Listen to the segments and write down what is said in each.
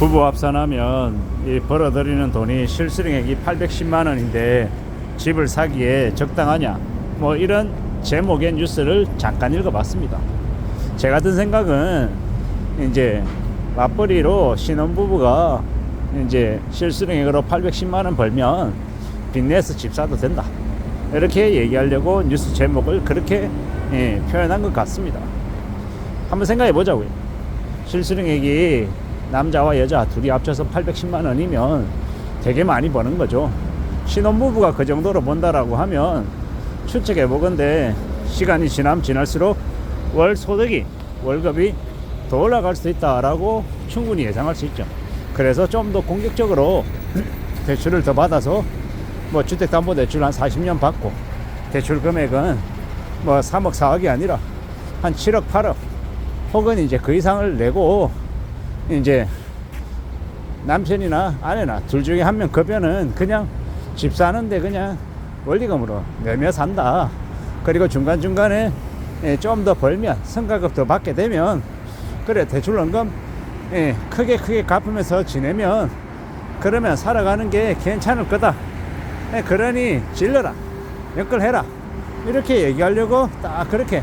부부 합산하면 이 벌어들이는 돈이 실수령액이 810만 원인데 집을 사기에 적당하냐, 뭐 이런 제목의 뉴스를 잠깐 읽어봤습니다. 제가 든 생각은 이제 맞벌이로 신혼부부가 이제 실수령액으로 810만 원 벌면 빚내서 집 사도 된다, 이렇게 얘기하려고 뉴스 제목을 그렇게 표현한 것 같습니다. 한번 생각해 보자고요. 실수령액이 남자와 여자 둘이 합쳐서 810만 원이면 되게 많이 버는 거죠. 신혼부부가 그 정도로 번다라고 하면 추측해 보건대 시간이 지날수록 월급이 더 올라갈 수도 있다라고 충분히 예상할 수 있죠. 그래서 좀 더 공격적으로 대출을 더 받아서 뭐 주택담보대출 한 40년 받고 대출 금액은 뭐 3억 4억이 아니라 한 7억 8억 혹은 이제 그 이상을 내고 이제 남편이나 아내나 둘 중에 한 명 급여는 그냥 집 사는데 그냥 원리금으로 내며 산다. 그리고 중간중간에 좀 더 벌면 성과급 더 받게 되면 그래 대출 원금 크게 갚으면서 지내면 그러면 살아가는 게 괜찮을 거다. 그러니 질러라, 엮을해라, 이렇게 얘기하려고 딱 그렇게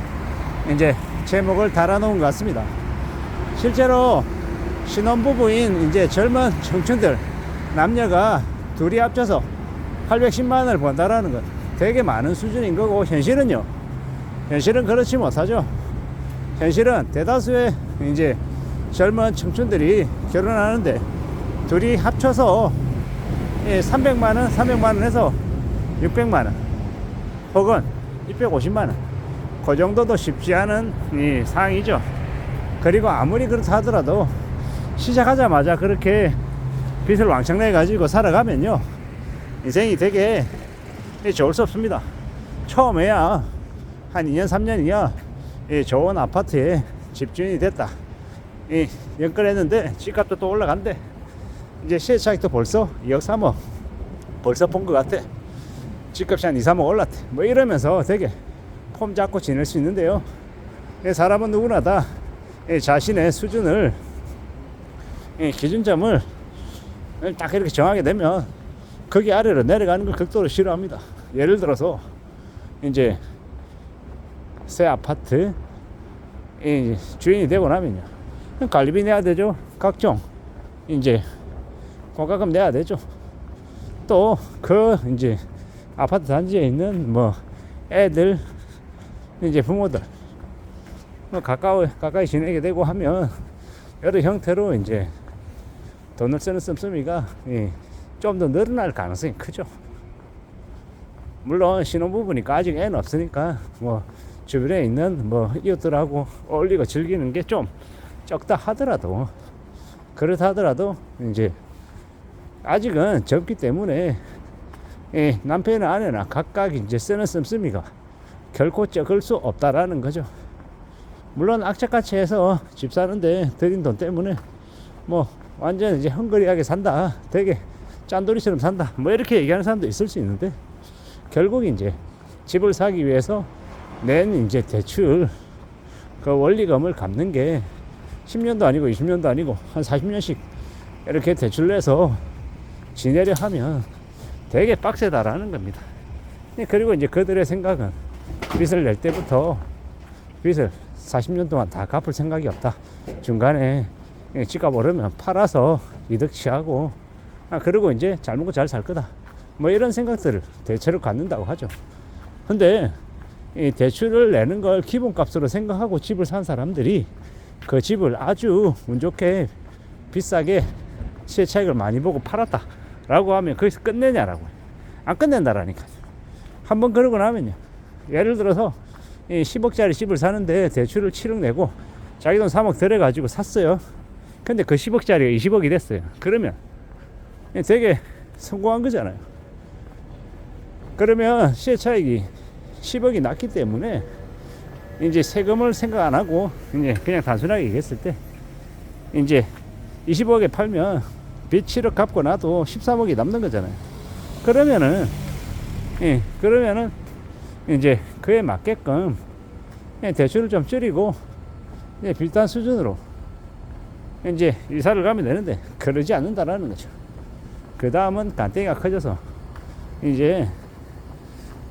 이제 제목을 달아놓은 것 같습니다. 실제로 신혼부부인 이제 젊은 청춘들 남녀가 둘이 합쳐서 810만 원을 번다라는 건 되게 많은 수준인 거고, 현실은 그렇지 못하죠. 현실은 대다수의 이제 젊은 청춘들이 결혼하는데 둘이 합쳐서 300만 원 해서 600만 원 혹은 250만 원, 그 정도도 쉽지 않은 이 상황이죠. 그리고 아무리 그렇다 하더라도 시작하자마자 그렇게 빚을 왕창 내 가지고 살아가면요 인생이 되게 좋을 수 없습니다. 처음에야 한 2년 3년이야 좋은 아파트에 집주인이 됐다, 연끌했는데 집값도 또 올라간대. 이제 시세차익도 벌써 2억 3억 벌써 본 것 같아. 집값이 한 2, 3억 올랐대. 뭐 이러면서 되게 폼 잡고 지낼 수 있는데요, 사람은 누구나 다 자신의 수준을 기준점을 딱 이렇게 정하게 되면 거기 아래로 내려가는 걸 극도로 싫어합니다. 예를 들어서 이제 새 아파트 주인이 되고 나면요 관리비 내야 되죠. 각종 이제 공과금 내야 되죠. 또 그 이제 아파트 단지에 있는 뭐 애들 이제 부모들 뭐 가까이 지내게 되고 하면 여러 형태로 이제 돈을 쓰는 씀씀이가 좀 더 늘어날 가능성이 크죠. 물론 신혼부부니까 아직 애는 없으니까 뭐 주변에 있는 뭐 이웃들하고 어울리고 즐기는 게 좀 적다 하더라도, 그렇다 하더라도 이제 아직은 젊기 때문에 남편이나 아내나 각각 이제 쓰는 씀씀이가 결코 적을 수 없다라는 거죠. 물론 악착같이 해서 집 사는데 들인 돈 때문에 뭐 완전 이제 헝그리하게 산다, 되게 짠돌이처럼 산다, 뭐 이렇게 얘기하는 사람도 있을 수 있는데, 결국 이제 집을 사기 위해서 낸 이제 대출 그 원리금을 갚는 게 10년도 아니고 20년도 아니고 한 40년씩 이렇게 대출 내서 지내려 하면 되게 빡세다라는 겁니다. 그리고 이제 그들의 생각은 빚을 낼 때부터 빚을 40년 동안 다 갚을 생각이 없다. 중간에 집값 오르면 팔아서 이득 취하고, 그리고 이제 잘 먹고 잘 살 거다, 뭐 이런 생각들을 대체로 갖는다고 하죠. 근데 이 대출을 내는 걸 기본값으로 생각하고 집을 산 사람들이 그 집을 아주 운 좋게 비싸게 시세 차익을 많이 보고 팔았다 라고 하면 거기서 끝내냐라고. 안 끝낸다라니까. 한번 그러고 나면요, 예를 들어서 10억짜리 집을 사는데 대출을 7억 내고 자기 돈 3억 들여가지고 샀어요. 근데 그 10억짜리가 20억이 됐어요. 그러면 되게 성공한 거잖아요. 그러면 시세 차익이 10억이 났기 때문에 이제 세금을 생각 안 하고 이제 그냥 단순하게 얘기했을 때 이제 20억에 팔면 빚 7억 갚고 나도 13억이 남는 거잖아요. 그러면은 이제 그에 맞게끔 대출을 좀 줄이고 빌단 수준으로 이제 이사를 가면 되는데 그러지 않는다라는 거죠. 그 다음은 간땡이가 커져서 이제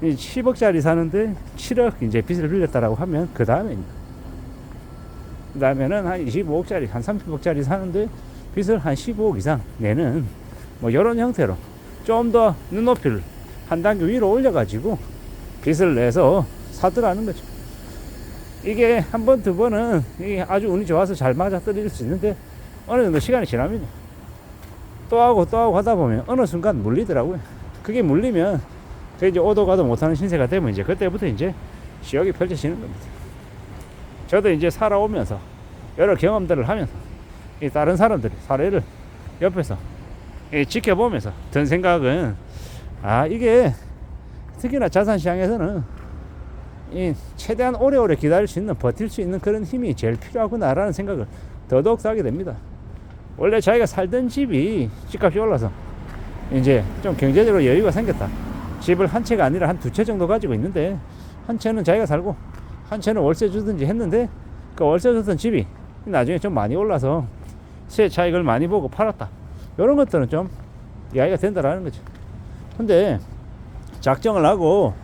10억짜리 사는데 7억 이제 빚을 빌렸다라고 하면 그 다음에는 한 25억짜리 한 30억짜리 사는데 빚을 한 15억 이상 내는 뭐 이런 형태로 좀 더 눈높이를 한 단계 위로 올려가지고 빚을 내서 사더라는 거죠. 이게 한 번, 두 번은 아주 운이 좋아서 잘 맞아 떨어질 수 있는데 어느 정도 시간이 지나면 또 하고 하다 보면 어느 순간 물리더라고요. 그게 물리면 그 이제 오도 가도 못하는 신세가 되면 이제 그때부터 이제 시역이 펼쳐지는 겁니다. 저도 이제 살아오면서 여러 경험들을 하면서 이 다른 사람들의 사례를 옆에서 지켜보면서 든 생각은 이게 특히나 자산시장에서는 최대한 오래오래 기다릴 수 있는 버틸 수 있는 그런 힘이 제일 필요하구나라는 생각을 더더욱 하게 됩니다. 원래 자기가 살던 집이 집값이 올라서 이제 좀 경제적으로 여유가 생겼다. 집을 한 채가 아니라 한 두 채 정도 가지고 있는데 한 채는 자기가 살고 한 채는 월세 주든지 했는데 그 월세 주던 집이 나중에 좀 많이 올라서 세 차익을 많이 보고 팔았다. 이런 것들은 좀 이야기가 된다라는 거죠. 근데 작정을 하고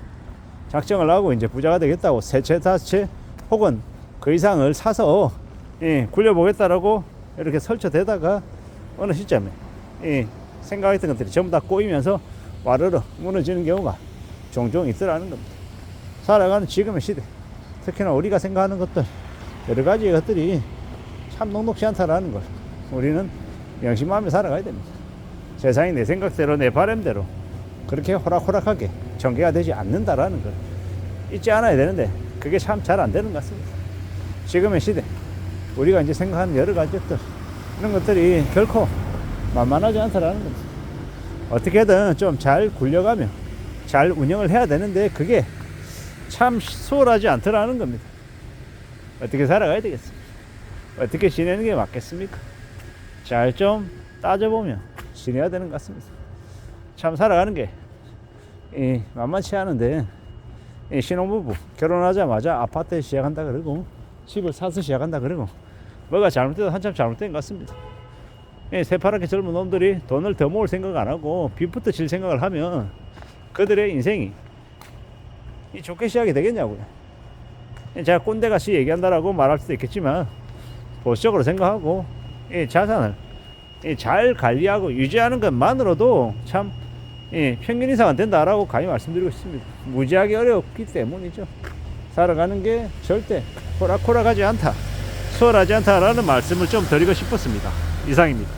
이제 부자가 되겠다고 세 채, 다섯 채 혹은 그 이상을 사서 굴려보겠다라고 이렇게 설쳐대다가 어느 시점에 생각했던 것들이 전부 다 꼬이면서 와르르 무너지는 경우가 종종 있더라는 겁니다. 살아가는 지금의 시대, 특히나 우리가 생각하는 것들 여러 가지 것들이 참 녹록지 않다라는 걸 우리는 명심하며 살아가야 됩니다. 세상이 내 생각대로 내 바람대로 그렇게 호락호락하게 전개가 되지 않는다라는 걸 잊지 않아야 되는데 그게 참 잘 안 되는 것 같습니다. 지금의 시대 우리가 이제 생각하는 여러 가지 것들 이런 것들이 결코 만만하지 않다라는 겁니다. 어떻게든 좀 잘 굴려가며 잘 운영을 해야 되는데 그게 참 수월하지 않더라는 겁니다. 어떻게 살아가야 되겠습니까? 어떻게 지내는 게 맞겠습니까? 잘 좀 따져보며 지내야 되는 것 같습니다. 참 살아가는 게 만만치 않은데 신혼부부 결혼하자마자 아파트에 시작한다 그러고 집을 사서 시작한다 그러고 뭐가 잘못돼도 한참 잘못된 것 같습니다. 새파랗게 젊은 놈들이 돈을 더 모을 생각 안 하고 빚부터 질 생각을 하면 그들의 인생이 좋게 시작이 되겠냐고요. 제가 꼰대같이 얘기한다라고 말할 수도 있겠지만 보수적으로 생각하고 자산을 잘 관리하고 유지하는 것만으로도 참 평균 이상은 된다라고 감히 말씀드리고 있습니다. 무지하게 어렵기 때문이죠. 살아가는 게 절대 호락호락하지 않다, 수월하지 않다라는 말씀을 좀 드리고 싶었습니다. 이상입니다.